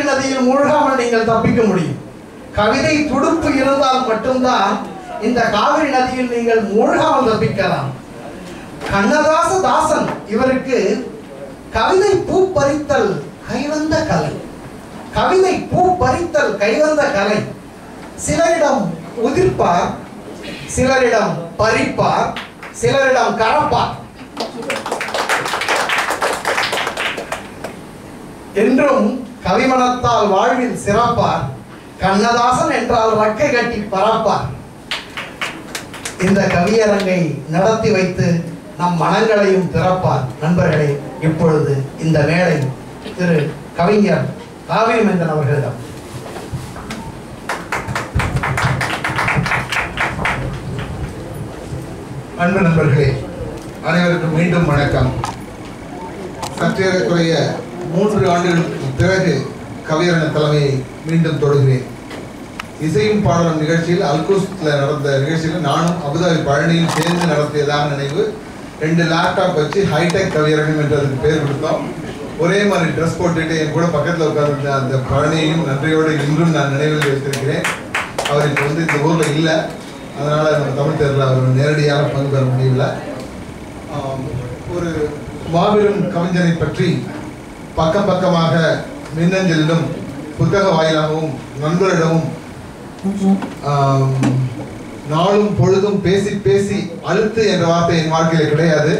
நதியில் மூழ்காமல் நீங்கள் தப்பிக்க முடியும். கவிதை துடுப்பு இருந்தால் மட்டும்தான் இந்த காவிரி நதியில் நீங்கள் மூழ்காமல் தப்பிக்கலாம். கண்ணதாசன் இவருக்கு கவிதை பூ பறித்தல் கைவந்த கலை. கவிதை பூ பறித்தல் கைவந்த கலை. சிலரிடம் உதிர்ப்பார், சிலரிடம் பறிப்பார், சிலரிடம் கறப்பார். என்றும் கவிமனத்தால் வாழ்வில் சிறப்பார். கண்ணதாசன் என்றால் ரக்கை கட்டி பறப்பார். இந்த கவியரங்கை நடத்தி வைத்து நம் மனங்களையும் திறப்பார். நண்பர்களே, இப்பொழுது இந்த மேடை திரு கவிஞர் காவியமேந்தன் அவர்களிடம். அன்பு நண்பர்களே, அனைவருக்கும் மீண்டும் வணக்கம். சற்றேறக்குறைய 3 ஆண்டுகளுக்கு பிறகு கவியரங்க தலைமையை மீண்டும் தொடர்கிறேன். இசையும் பாடலும் நிகழ்ச்சியில் அல்கூஸ்ல நடந்த நிகழ்ச்சியில் நானும் அபுதாபி பழனியும் சேர்ந்து நடத்தியதாக நினைவு. 2 லேப்டாப் வச்சு ஹைடெக் கவியரங்கம் என்று அதுக்கு பேர் கொடுத்தோம். ஒரே மாதிரி ட்ரெஸ் போட்டுட்டு என் கூட பக்கத்தில் உட்கார்ந்து அந்த பழனியையும் நன்றியோடு இன்றும் நான் நினைவில் வைத்திருக்கிறேன். அவர் இப்போ இந்த ஊரில் இல்லை, அதனால் நம்ம தமிழ் தேர்வில் அவர் நேரடியாக பங்கு பெற முடியவில்லை. ஒரு மாபெரும் கவிஞனை பற்றி பக்கம் பக்கமாக மின்னஞ்சலிலும் புத்தக வாயிலாகவும் நண்பரிடமும் நாளும் பொழுதும் பேசி பேசி அழுத்து என்ற வார்த்தை என் வாழ்க்கையில் கிடையாது.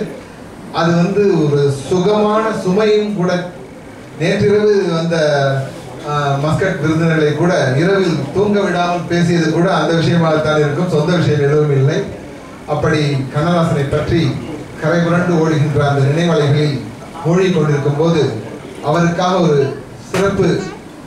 அது ஒரு சுகமான சுமையும் கூட. நேற்றிரவு வந்த மஸ்கட் விருந்தினர்களை கூட இரவில் தூங்க விடாமல் பேசியது கூட அந்த விஷயமாகத்தான் இருக்கும், சொந்த விஷயம் எதுவும் இல்லை. அப்படி கண்ணதாசனை பற்றி கரை புரண்டு ஓடுகின்ற அந்த நினைவலைகளில் மூழ்கி கொண்டிருக்கும் போது அவருக்காக ஒரு சிறப்பு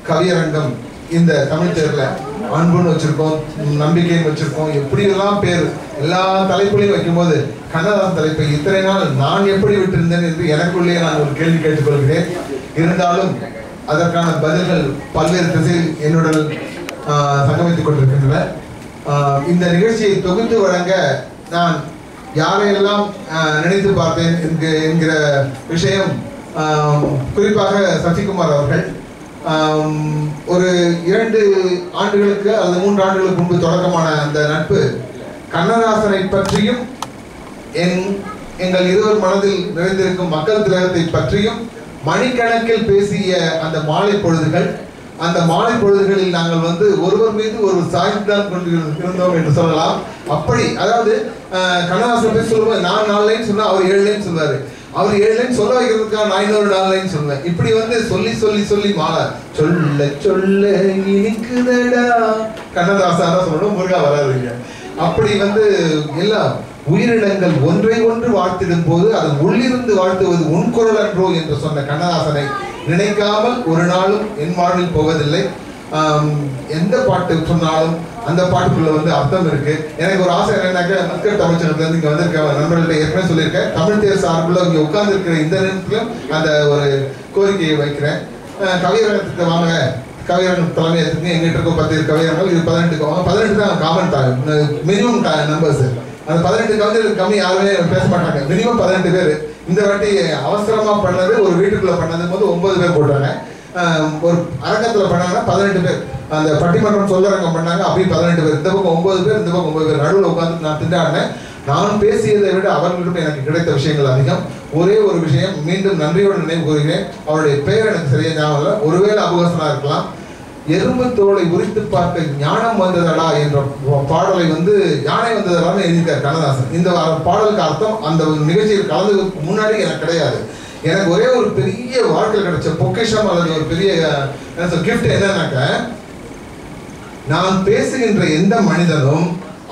கவியரங்கம் இந்த தமிழ் தேர்வில் அன்புன்னு வச்சிருக்கோம், நம்பிக்கைன்னு வச்சிருக்கோம். எப்படியெல்லாம் பேர் எல்லா தலைப்புலையும் வைக்கும்போது கண்ணதாசன் தலைப்பை இத்தனை நாள் நான் எப்படி விட்டிருந்தேன் என்று எனக்குள்ளே நான் ஒரு கேள்வி கேட்டுக்கொள்கிறேன். இருந்தாலும் அதற்கான பதில்கள் பல்வேறு திசையில் என்னுடன் சங்கமித்துக் கொண்டிருக்கின்றன. இந்த நிகழ்ச்சியை தொகுத்து வழங்க நான் யாரையெல்லாம் நினைத்து பார்த்தேன் என்கிற விஷயம் குறிப்பாக சசிகுமார் அவர்கள் ஒரு 2 ஆண்டுகளுக்கு அல்லது 3 ஆண்டுகளுக்கு முன்பு தொடக்கமான அந்த நட்பு கண்ணதாசனை பற்றியும் எங்கள் இருவர் மனதில் நிறைந்திருக்கும் மக்கள் திலகத்தை பற்றியும் மணிக்கணக்கில் பேசிய அந்த மாலை பொழுதுகள். அந்த மாலை பொழுதுகளில் நாங்கள் ஒருவர் மீது ஒரு சாய்ந்தான் கொண்டு இருந்தோம் என்று சொல்லலாம். அப்படி அதாவது கண்ணதாசன் பேசி சொல்லும்போது நான் 4 லைன் சொன்னா அவர் 7 லைன் சொல்வாரு. அவர் 7 லைன் சொல்ல வைக்கிறதுக்காக நான் இன்னொரு 4 லைன் சொல்லுவேன். இப்படி சொல்லி சொல்லி சொல்லி மாலை சொல்ல சொல்ல இனிக்குதடா கண்ணதாசன் தான் சொல்லணும், முருகா வராதுங்க. அப்படி எல்லாம் உயிரினங்கள் ஒன்றை ஒன்று வாழ்த்திடும் போது அதன் உள்ளிருந்து வாழ்த்துவது உன் குரல் அன்றோ என்று சொன்ன கண்ணதாசனை நினைக்காமல் ஒரு நாளும் என் வாழ்வில் போவதில்லை. எந்த பாட்டு சொன்னாலும் அந்த பாட்டுக்குள்ள அர்த்தம் இருக்கு. எனக்கு ஒரு ஆசை என்னன்னாக்க மக்கள் தமிழ்ச்சங்கத்துல இருந்து இங்க வந்திருக்க நண்பர்கள்ட்ட ஏற்கனவே சொல்லியிருக்கேன். தமிழ் தேர் சார்புல இங்க உட்கார்ந்து இருக்கிற இந்த நேரத்திலும் அந்த ஒரு கோரிக்கையை வைக்கிறேன். கவியரங்கத்துக்கு வாங்க, கவியரங்க தலைமையத்துக்கு எங்கிட்ட இருக்கும் 10 கவியரங்கள், இது 18 தான் காமன் மினிமம் நம்பர்ஸ். அந்த 18 கவிஞர்கள் கம்மி யாருமே பேச மாட்டாங்க. மினிமம் 18 பேர். இந்த வாட்டி அவசரமா பண்ணது ஒரு வீட்டுக்குள்ள பண்ணது போது 9 பேர் போட்டாங்க. ஒரு அரங்கத்துல பண்ணாங்கன்னா 18 பேர். அந்த பட்டிமன்றம் சொல்லரங்கம் பண்ணாங்க, அப்படி 18 பேர். இந்த பக்கம் 9 பேர், இந்த பக்கம் 9 பேர். நடுவில் உட்காந்து நான் திண்டாடினேன். நான் பேசியதை விட அவர்களிடம் எனக்கு கிடைத்த விஷயங்கள் அதிகம். ஒரே ஒரு விஷயம் மீண்டும் நன்றியோடு நினைவு கூறுகிறேன். அவருடைய பெயர் எனக்கு சரியா ஞாபகம் இல்லை, ஒருவேளை அபகசனா இருக்கலாம். எறும்பு தோலை உரித்து பார்க்க ஞானம் வந்ததடா என்ற பாடலை யானை வந்ததடான்னு எழுதியிருக்கார் கண்ணதாசன். இந்த பாடலுக்கு அர்த்தம் அந்த நிகழ்ச்சியில் கலந்துக்கு முன்னாடி எனக்கு கிடையாது. எனக்கு ஒரே ஒரு பெரிய வாழ்க்கையில் கிடைச்ச பொக்கிஷம் அல்லது ஒரு பெரிய கிஃப்ட் என்னன்னாக்க, நான் பேசுகின்ற எந்த மனிதனும்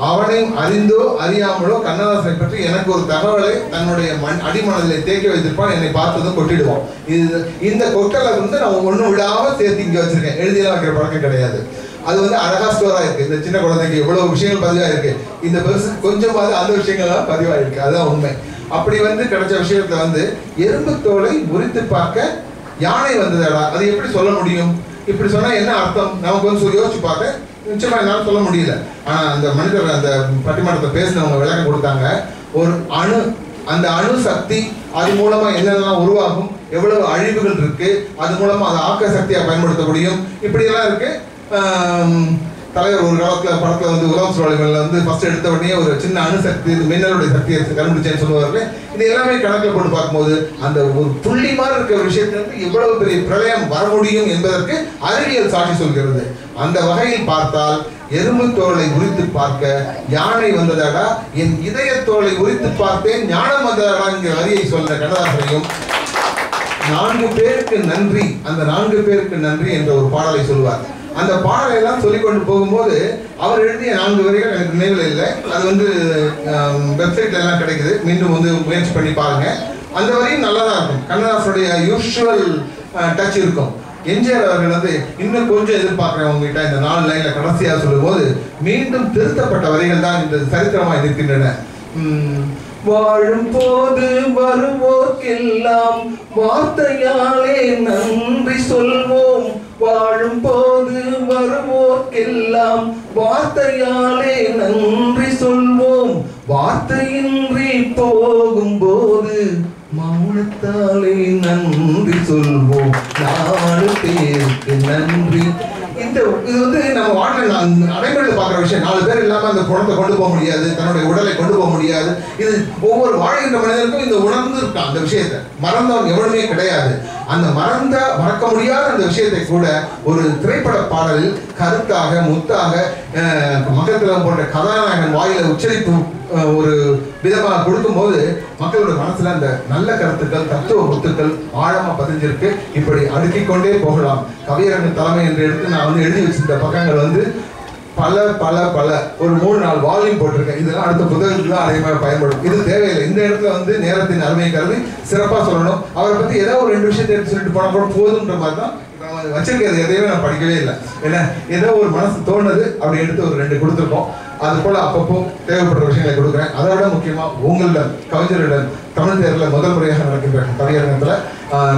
அவனையும் அறிந்தோ அறியாமலோ கண்ணதாசனை பற்றி எனக்கு ஒரு தகவலை தன்னுடைய அடிமனதிலே தேக்கி வைத்திருப்பான். என்னை பார்த்ததும் கொட்டிடுவோம். இந்த கொட்டலை நான் ஒன்றும் விடாம சேர்த்து இங்கே வச்சிருக்கேன். எழுதியெல்லாம் வைக்கிற பழக்கம் கிடையாது. அது அழகா ஸ்டோரா இருக்கு. இந்த சின்ன குழந்தைக்கு எவ்வளவு விஷயங்கள் பதிவாயிருக்கு, இந்த பெருசு கொஞ்சமாவது அந்த விஷயங்கள்லாம் பதிவாயிருக்கு. அதுதான் உண்மை. அப்படி கிடைச்ச விஷயத்துல எறும்பு தோலை உரித்து பார்க்க யானை வந்ததடா, அது எப்படி சொல்ல முடியும்? இப்படி சொன்னா என்ன அர்த்தம்? நமக்கு யோசிச்சு பார்த்தேன். நிச்சயமா என்னால சொல்ல முடியல. ஆனா அந்த மனிதர் அந்த பட்டிமன்றத்தை பேசினவங்க விளக்கம் கொடுத்தாங்க. ஒரு அணு, அந்த அணு சக்தி அது மூலமா என்னெல்லாம் உருவாகும், எவ்வளவு அழிவுகள் இருக்கு, அது மூலமா அதை ஆக்க சக்தியா பயன்படுத்த முடியும், இப்படியெல்லாம் இருக்கு. தலைவர் ஒரு காலத்துல படத்துல வந்து உலகம் சுழலிமல்ல வந்து ஃபர்ஸ்ட் எடுத்த உடனே ஒரு சின்ன அணுசக்தி மின்னலுடைய சக்தியை கண்டுபிடிச்சேன்னு சொல்லுவார்கள். இது எல்லாமே கணக்கில் போட்டு பார்க்கும்போது அந்த ஒரு புள்ளி மாதிரி இருக்கிற விஷயத்துல இருந்து எவ்வளவு பெரிய பிரளயம் வர முடியும் என்பதற்கு அறிவியல் சாட்சி சொல்கிறது. அந்த வகையில் பார்த்தால் எறும்பு தோலை உரித்து பார்க்க யானை வந்ததாடா, என் இதய தோலை உரித்து பார்த்தேன் ஞானம் வந்ததாடா என்கிற வரியை சொல்ற கண்ணதாசனையும் 4 பேருக்கு நன்றி, அந்த 4 பேருக்கு நன்றி என்ற ஒரு பாடலை சொல்லுவார். அந்த பாடலை எல்லாம் சொல்லிக்கொண்டு போகும்போது அவர் எழுதிய 4 வரிகள் எனக்கு நினைவில் இல்லை. அது வந்து வெப்சைட்ல எல்லாம் கிடைக்குது, மீண்டும் வந்து முயற்சி பண்ணி பாருங்க. அந்த வரியும் நல்லதா இருக்கும். கண்ணதாசனுடைய யூஷுவல் டச் இருக்கும். எம்ஜிஆர் அவர்கள் வந்து இன்னும் கொஞ்சம் எதிர்பார்க்கிறேன் உங்ககிட்ட இந்த 4 லைன்ல கடைசியா சொல்லும் போது மீண்டும் திருத்தப்பட்ட வரிகள் தான் இந்த சரித்திரமாய் இருக்கின்றன. வாழும் போது வருவோர்க்கெல்லாம் வார்த்தையாலே நன்றி சொல்வோம், வாழும் போது வருவோர்க்கெல்லாம் வார்த்தையாலே நன்றி சொல்வோம், வார்த்தையின்றி போகும்போது மௌனத்தாலே நன்றி சொல்வோம், 4 பேருக்கு நன்றி. இது வந்து நம்ம வாழ்க்கை நடைமுறையில் பார்க்குற விஷயம். 4 பேர் இல்லாம அந்த குணத்தை கொண்டு போக முடியாது, தன்னுடைய உடலை கொண்டு போக முடியாது. இது ஒவ்வொரு வாழ்கின்ற மனிதனுக்கும் இந்த உணர்ந்து இருக்கான். அந்த விஷயத்தை மறந்தவன் எவனுமே கிடையாது. அந்த மறக்க முடியாத அந்த விஷயத்தை கூட ஒரு திரைப்பட பாடலில் கருத்தாக முத்தாக மக்கள் போன்ற கதாநாயகன் வாயில உச்சரிப்பு ஒரு விதமாக கொடுக்கும் போது மக்களோட மனசுல அந்த நல்ல கருத்துக்கள் தத்துவ முத்துக்கள் ஆழமா பதிஞ்சிருக்கு. இப்படி அடுக்கிக் கொண்டே போகலாம். கவியரங்கு தலைமை என்று எடுத்து நான் வந்து எழுதி வச்சிருந்த பக்கங்கள் வந்து பல பல பல ஒரு 3-4 வால்யூம் போட்டிருக்கேன். இதெல்லாம் அடுத்த புத்தகத்துக்கு தான் அதிகமாக பயன்படும். இது தேவையில்லை. இந்த இடத்துல வந்து நேரத்தின் அருமையை கருதி சிறப்பாக சொல்லணும். அவரை பத்தி ஏதோ ஒரு 2 விஷயத்தை எடுத்து சொல்லிட்டு போன கூட போதுன்ற மாதிரி தான் வச்சிருக்கிறது. எதையுமே நான் படிக்கவே இல்லை. ஏன்னா ஏதோ ஒரு மனசு தோணுது அப்படி எடுத்து ஒரு 2 கொடுத்துருக்கோம். அது போல அப்பப்போ தேவைப்படுற விஷயங்களை கொடுக்குறேன். அதை விட முக்கியமா உங்களிடம் கவிஞரிடம் தமிழ் தேர்வில் முதல் முறையாக நடக்கின்ற கவியரங்கத்தில்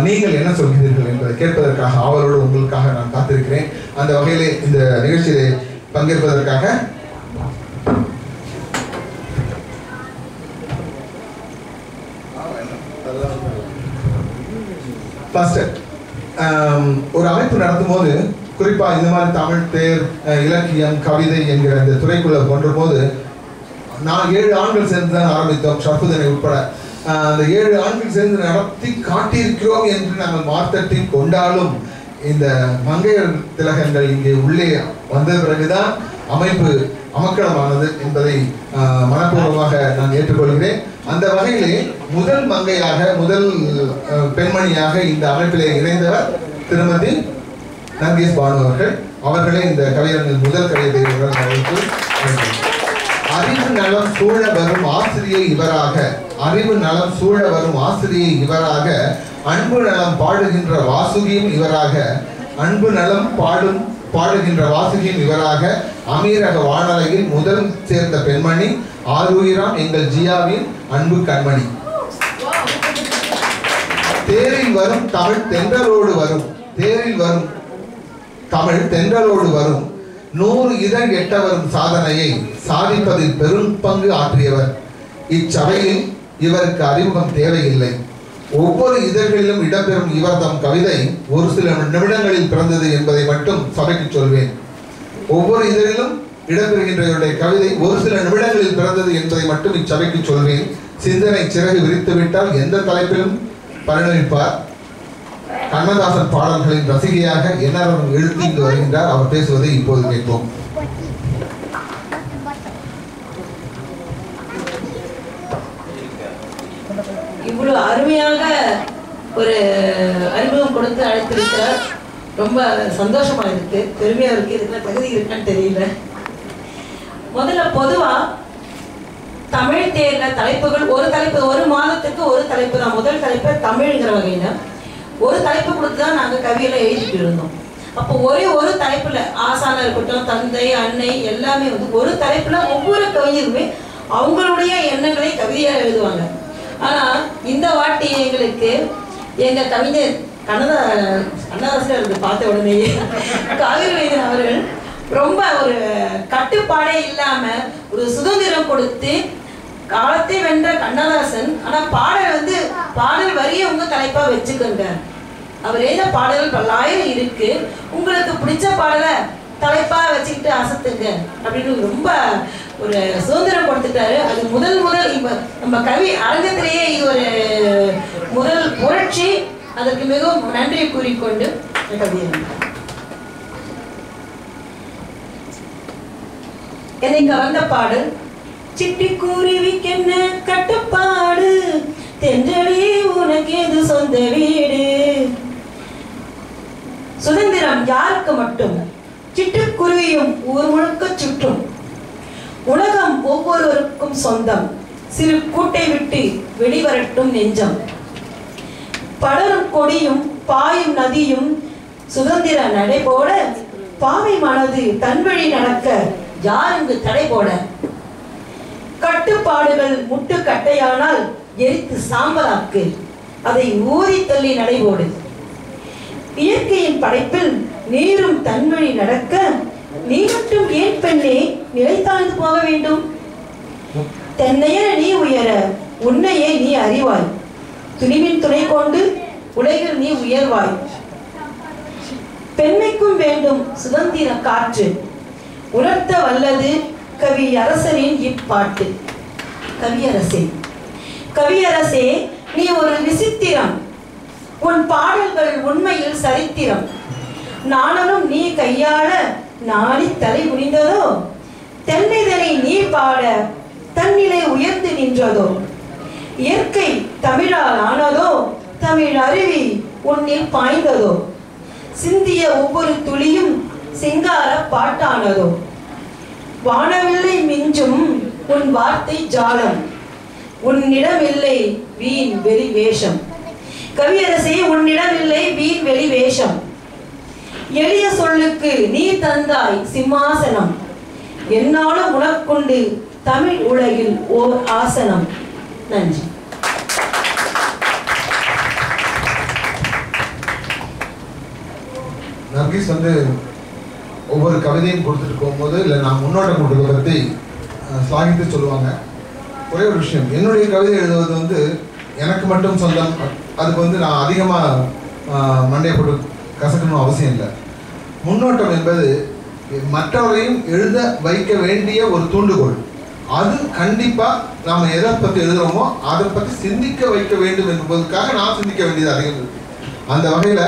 நீங்கள் என்ன சொல்கிறீர்கள் என்பதை கேட்பதற்காக ஆவலோடு உங்களுக்காக நான் காத்திருக்கிறேன். அந்த வகையிலே இந்த நிகழ்ச்சியிலே பங்கேற்பதற்காக ஒரு அமைப்பு நடத்தும் போது குறிப்பா இந்த மாதிரி தமிழ் தேர் இலக்கியம் கவிதை என்கிற இந்த துறைக்குள்ள கொன்ற போது நான் 7 ஆண்கள் சேர்ந்து தான் ஆரம்பித்தோம், ஷர்ஃபுதனை உட்பட. அந்த 7 ஆண்கள் சேர்ந்து நடத்தி காட்டியிருக்கிறோம் என்று நாங்கள் மார்த்தட்டி கொண்டாலும் இந்த மங்கையர் திலகங்கள் இங்கே உள்ளே வந்த பிறகுதான் அமைப்பு அமக்களமானது என்பதை மனப்பூர்வமாக நான் ஏற்றுக்கொள்கிறேன். அந்த வகையிலே முதல் மங்கையாக முதல் பெண்மணியாக இந்த அமைப்பிலே இணைந்தவர் திருமதி நர்கீஸ் பானு அவர்கள். அவர்களே இந்த கவியரங்கில் முதல் கவிதை அறிவு நலம் சூழ வரும் ஆசிரியை இவராக, அறிவு நலம் சூழ வரும் ஆசிரியை இவராக, அன்பு நலம் பாடுகின்ற வாசுகியும் இவராக, அன்பு நலம் பாடுகின்ற வாசுகியும் இவராக, அமீரக வானலையில் முதல் சேர்ந்த பெண்மணி ஆரூயிராம் எங்கள் ஜியாவின் அன்பு கண்மணி. தேரில் வரும் தமிழ் தென்றலோடு வரும், தேரில் வரும் தமிழ் தென்றலோடு வரும், 100 இதழ் எட்ட வரும் சாதனையை சாதிப்பதில் பெரும் பங்கு ஆற்றியவர். இச்சபையில் இவருக்கு அறிமுகம் தேவையில்லை. ஒவ்வொரு இதழ்களிலும் இடம்பெறும் இவர் தம் கவிதை ஒரு சில நிமிடங்களில் பிறந்தது என்பதை மட்டும் சபைக்கு சொல்வேன். ஒவ்வொரு இதழிலும் இடம்பெறுகின்ற இவருடைய கவிதை ஒரு சில நிமிடங்களில் பிறந்தது என்பதை மட்டும் இச்சபைக்கு சொல்வேன். சிந்தனை சிறகு விரித்து விட்டால் எந்த தலைப்பிலும் பரிணமிப்பார். கண்ணதாசன் பாடல்களின் ரசிகையாக என்ஆர் எழுதி இங்கு வருகின்றார். அவர் பேசுவதை இப்போது கேட்போம். இவ்வளவு அருமையாக ஒரு அறிமுகம் கொடுத்து அழைத்திருக்கிறார். ரொம்ப சந்தோஷமா இருக்கு, பெருமையா இருக்கு. இதுக்கு தகுதி இருக்கான்னு தெரியல. முதல்ல பொதுவா தமிழ் தேர்ல தலைப்புகள் ஒரு தலைப்பு, ஒரு மாதத்துக்கு ஒரு தலைப்பு தான். முதல் தலைப்பு தமிழ்ங்கிற வகையில ஒரு தலைப்பு கொடுத்துதான் நாங்க கவியெல்லாம் எழுதிட்டு இருந்தோம். அப்போ ஒரு தலைப்புல ஆசானா இருக்கட்டும், தந்தை அன்னை எல்லாமே வந்து ஒரு தலைப்புல ஒவ்வொரு கவிஞருமே அவங்களுடைய எண்ணங்களை கவிதையா எழுதுவாங்க. ஆனா இந்த வாட்டி எங்களுக்கு எங்க கவிஞர் கண்ணதாசன் பார்த்த உடனேயே காவிரி வைத்தியன் அவர்கள் ரொம்ப ஒரு கட்டுப்பாடே இல்லாம ஒரு சுதந்திரம் கொடுத்து காலத்தை வென்ற கண்ணதாசன். ஆனா பாடல் வந்து பாடல் வரியை உங்க தலைப்பா வச்சுக்கோங்க. அவர் எழுத பாடல்கள் பல்லாயிரம் இருக்கு, உங்களுக்கு பிடிச்ச பாடலை தலைப்பா வச்சுக்கிட்டு அசத்துங்க அப்படின்னு ரொம்ப ஒரு சுதந்திரம் கொடுத்துட்டாரு. அது முதல் இப்ப நம்ம கவி அரங்கத்திலேயே இது ஒரு முதல் புரட்சி. அதற்கு மிகவும் நன்றியை கூறிக்கொண்டு கவியை என்னை கவர்ந்த பாடல். சிட்டுக்குருவிக்கென்ன கட்டுப்பாடு, தென்றலே உனக்கு எது சொந்த வீடு. சுதந்திரம் யாருக்கு மட்டும்? சிட்டுக்குருவியும் ஊர் முழுக்க சுற்றும். உலகம் ஒவ்வொருவருக்கும் சொந்தம். சிறு கூட்டை விட்டு வெளிவரட்டும் நெஞ்சம். படரும் கொடியும் பாயும் நதியும் சுதந்திர நடைபோட, பாவை மனது தன்வழி நடக்க யாருங்கு தடை போட. கட்டுப்பாடுகள் முட்டு கட்டையானால் எரித்து சாம்பலாக்கு, அதை ஊதி தள்ளி நடைபோடு. இயற்கையின் படைப்பில் நீரும் தன்வழி நடக்க, நீ மட்டும் ஏன் பெண்ணே நிலைத்தாழ்ந்து போக வேண்டும்? தென்னையர நீ உயர, உன்னையே நீ அறிவாய். துணிவின் துணை கொண்டு உலகில் நீ உயர்வாய். பெண்மைக்கும் வேண்டும் சுதந்திர காற்று, உணர்த்த வல்லது கவி அரசரின் இப்பாட்டு. கவியரசே, நீ ஒரு விசித்திரம். உன் பாடல்கள் உண்மையில் சரித்திரம். நானும் நீ கையாள நாடி தலை குனிந்ததோ, தென்னைதனை நீ பாட தன்னிலை உயர்ந்து நின்றதோ. இயற்கை தமிழால் ஆனதோ, தமிழ் அருவி உன்னில் பாய்ந்ததோ. சிந்திய ஒவ்வொரு துளியும் சிங்கார பாட்டானதோ. வானவில்லை மிஞ்சும் உன் வார்த்தை ஜாலம், உன்னிடமில்லை வீண் வெளி வேஷம். கவியரசே, உன்னிடமில்லை வீண் வெளி வேஷம். எளிய சொல்லுக்கு நீ தந்தாய் சிம்மாசனம். என்னாலும் உனக்குண்டு தமிழ் உலகில் ஓர் ஆசனம். நன்றி. நர்கீஸ் வந்து ஒவ்வொரு கவிதையும் கொடுத்துட்டு போகும்போது இல்லை நான் முன்னோட்டம் கொடுத்ததை பற்றி ஸ்லாகித்து சொல்லுவாங்க. ஒரே ஒரு விஷயம், என்னுடைய கவிதை எழுதுவது வந்து எனக்கு மட்டும் சொந்தம். அதுக்கு வந்து நான் அதிகமாக மண்டையை போட்டு கசக்கணும் அவசியம் இல்லை. முன்னோட்டம் என்பது மற்றவரையும் எழுத வைக்க வேண்டிய ஒரு தூண்டுகோல். அது கண்டிப்பாக நாம் எதை பற்றி எழுதுகிறோமோ அதை பற்றி சிந்திக்க வைக்க வேண்டும் என்பதற்காக நான் சிந்திக்க வேண்டியது அதிகம் இருக்கு. அந்த வகையில்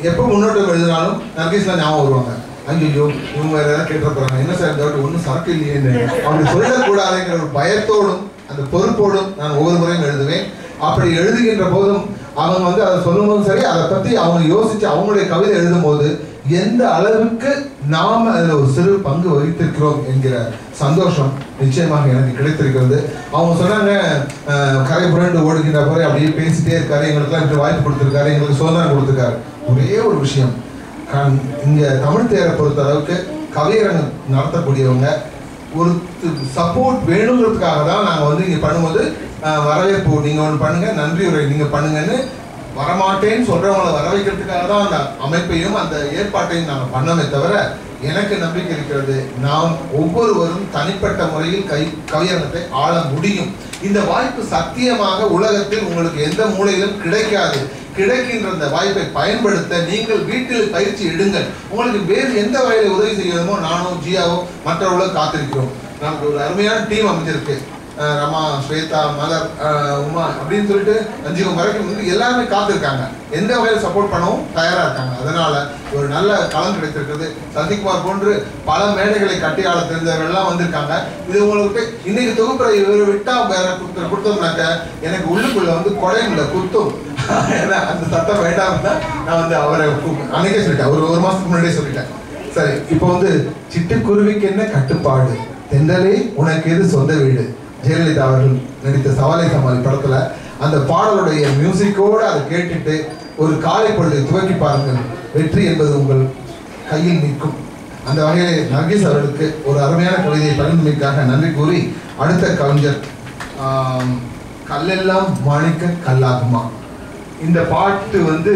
எப்போ முன்னோட்டம் எழுதினாலும் நர்கீஸ்லாம் ஞாபகம் வருவாங்க. ஐயோ இவங்க வேறு ஏதாவது கேட்டு போகிறாங்க, என்ன சார் இந்த ஒன்றும் சரக்கு இல்லையேன்னு அப்படி சொல்லக்கூடாதுங்கிற ஒரு பயத்தோடும் அந்த பொறுப்போடும் நான் ஒவ்வொரு முறையும் எழுதுவேன். அப்படி எழுதுகின்ற போதும் அவங்க வந்து அதை சொல்லும் போதும் சரி, அதை பற்றி அவங்க யோசித்து அவங்களுடைய கவிதை எழுதும் போது எந்த அளவுக்கு நாம் அதில் ஒரு சிறு பங்கு வகித்திருக்கிறோம் என்கிற சந்தோஷம் நிச்சயமாக எனக்கு கிடைத்திருக்கிறது. அவங்க சொன்னாங்க, கரை புரண்டு ஓடுகின்ற போய் அப்படியே பேசிட்டே இருக்காரு, எங்களுக்குலாம் இப்படி வாய்ப்பு கொடுத்துருக்காரு, எங்களுக்கு சுதந்திரம் கொடுத்துருக்காரு. ஒரே ஒரு விஷயம், இங்கே தமிழ் தேரை பொறுத்த அளவுக்கு கவியரங்கம் நடத்தக்கூடியவங்க ஒரு சப்போர்ட் வேணுங்கிறதுக்காக தான் நாங்கள் வந்து இங்கே பண்ணும்போது வரவேற்பு நீங்கள் ஒன்று பண்ணுங்கள், நன்றி உரை நீங்கள் பண்ணுங்கன்னு வரமாட்டேன்னு சொல்கிறவங்களை வர வைக்கிறதுக்காக தான் அந்த அமைப்பையும் அந்த ஏற்பாட்டையும் நாங்கள் பண்ணமே தவிர, எனக்கு நம்பிக்கை இருக்கிறது நாம் ஒவ்வொருவரும் தனிப்பட்ட முறையில் கவியரங்கத்தை ஆள முடியும். இந்த வாய்ப்பு சத்தியமாக உலகத்தில் உங்களுக்கு எந்த மூலையிலும் கிடைக்காது. கிடைக்கின்ற அந்த வாய்ப்பை பயன்படுத்த நீங்கள் வீட்டில் பயிற்சி எடுங்கள். உங்களுக்கு வேறு எந்த வகையில் உதவி செய்யணுமோ நானோ ஜியாவோ மற்றவர்களும் காத்திருக்கிறோம். நமக்கு ஒரு அருமையான டீம் அமைஞ்சிருக்கு. ரமா, ஸ்வேதா, மலர், உமா அப்படின்னு சொல்லிட்டு 5 வரைக்கும் வந்து எல்லாருமே காத்திருக்காங்க. எந்த வகையில் சப்போர்ட் பண்ணவும் தயாராக இருக்காங்க. அதனால ஒரு நல்ல களம் கிடைத்திருக்கிறது. சசிகுமார் போன்று பல மேடைகளை கட்டியாள தெரிந்தவர்கள்லாம் வந்திருக்காங்க. இது உங்களுக்கு இன்னைக்கு தொகுப்புற இவர் விட்டா வேற கொடுத்தோம்னாக்க எனக்கு உள்ளுக்குள்ள வந்து கொடையுள்ள குத்தும். ஏன்னா அந்த சத்தம் வேண்டாம் தான் நான் வந்து அவரை அன்னைக்கே சொல்லிட்டேன், ஒரு மாசத்துக்கு முன்னாடியே சொல்லிட்டேன். சரி, இப்போ வந்து சிட்டுக்குருவிக்கு என்ன கட்டுப்பாடு, தென்றலே உனக்கு எது சொந்த வீடு, ஜெயலலிதா அவர்கள் நடித்த சவாலை சமாளி படத்துல அந்த பாடலுடைய மியூசிக்கோடு அதை கேட்டுட்டு ஒரு காலை பொழுதை துவக்கி பாருங்கள், வெற்றி என்பது உங்கள் கையில் நிற்கும். அந்த வகையில் நர்கீஸ் அவர்களுக்கு ஒரு அருமையான கவிதையை பகிர்ந்தமைக்காக நன்றி கூறி, அடுத்த கவிஞர் கல்லெல்லாம் மாணிக்க கல்லாகுமா. இந்த பாட்டு வந்து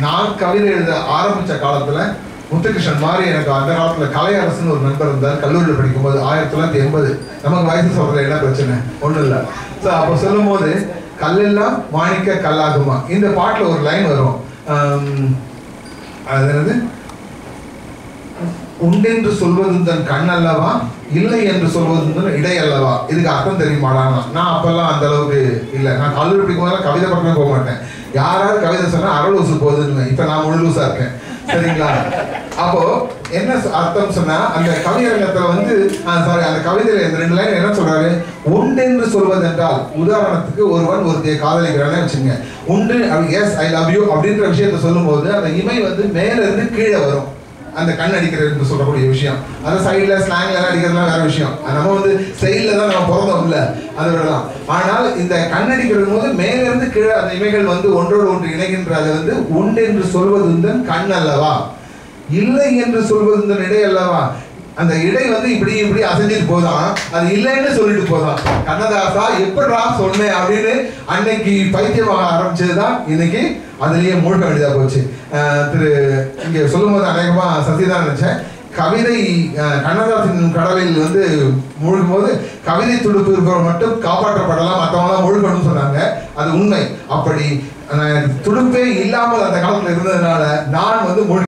நான் கவிதை எழுத ஆரம்பித்த காலத்தில் முத்துகிருஷ்ணன் மாதிரி எனக்கு அந்த காலத்துல கலையரசுன்னு ஒரு நண்பர் இருந்தார். கல்லூரியில் படிக்கும்போது 1980. நமக்கு வயசு சொல்றது என்ன பிரச்சனை, ஒண்ணும் இல்லை. ஸோ அப்போ சொல்லும் போது கல்லெல்லாம் மாணிக்க கல்லாகுமா, இந்த பாட்டுல ஒரு லைன் வரும். அது என்னது, உண்டென்று சொல்வது தன் கண் அல்லவா, இல்லை என்று சொல்வது இடை அல்லவா. இதுக்கு அர்த்தம் தெரியுமாடா? நான் அப்பெல்லாம் அந்த அளவுக்கு இல்லை. நான் கல்லூரி படிக்கும்போது கவிதை படமே போக மாட்டேன். யாராவது கவிதை சொன்னா அரை லூசு போகுதுன்னு. இப்ப நான் முழு லூசா இருக்கேன், சரிங்களா? அப்போ என்ன அர்த்தம் சொன்னா, அந்த கவியரங்கத்துல வந்து சாரி அந்த கவிதையில இந்த 2 லைன் என்ன சொல்றாரு, உண்டென்று சொல்வது என்றால், உதாரணத்துக்கு ஒருவன் ஒருத்தைய காதலிக்கிறானே வச்சுங்க, உண்டு எஸ் ஐ லவ் யூ அப்படின்ற விஷயத்த சொல்லும் போது அந்த இமை வந்து மேல இருந்து கீழே வரும். அந்த கண் அடிக்கிறது சொல்லக்கூடிய விஷயம், அந்த சைட்ல ஸ்லாங்ல எல்லாம் அடிக்கிறதுலாம் வேற விஷயம். நம்ம வந்து ஸ்டைல்ல தான் நம்ம பிறந்தோம் இல்ல, அதை விடலாம். ஆனால் இந்த கண் அடிக்கிறது போது மேல இருந்து கீழே அந்த இமைகள் வந்து ஒன்றோடு ஒன்று இணைகின்ற, அது வந்து உண்டு என்று சொல்வது கண் அல்லவா, இல்லை என்று சொல்வது இடை அல்லவா. அந்த இடை வந்து இப்படி இப்படி அசைஞ்சிட்டு போதான், அது இல்லைன்னு சொல்லிட்டு போதான். கண்ணதாசா எப்படா சொன்னேன் அப்படின்னு அன்னைக்கு பைத்தியமாக ஆரம்பிச்சதுதான் இன்னைக்கு அதுலயே மூழ்க வேண்டியதா போச்சு. இங்க சொல்லும் போது அநேகமா சசிதான் நினைச்சேன், கவிதை கண்ணதாசன் கடலில் வந்து மூழ்கும் போது கவிதை துடுப்பு இருக்கிறவங்க மட்டும் காப்பாற்றப்படலாம், மற்றவங்களாம் மூழ்கணும்னு சொன்னாங்க. அது உண்மை. அப்படி துடுப்பே இல்லாமல் அந்த காலத்துல இருந்ததுனால நான் வந்து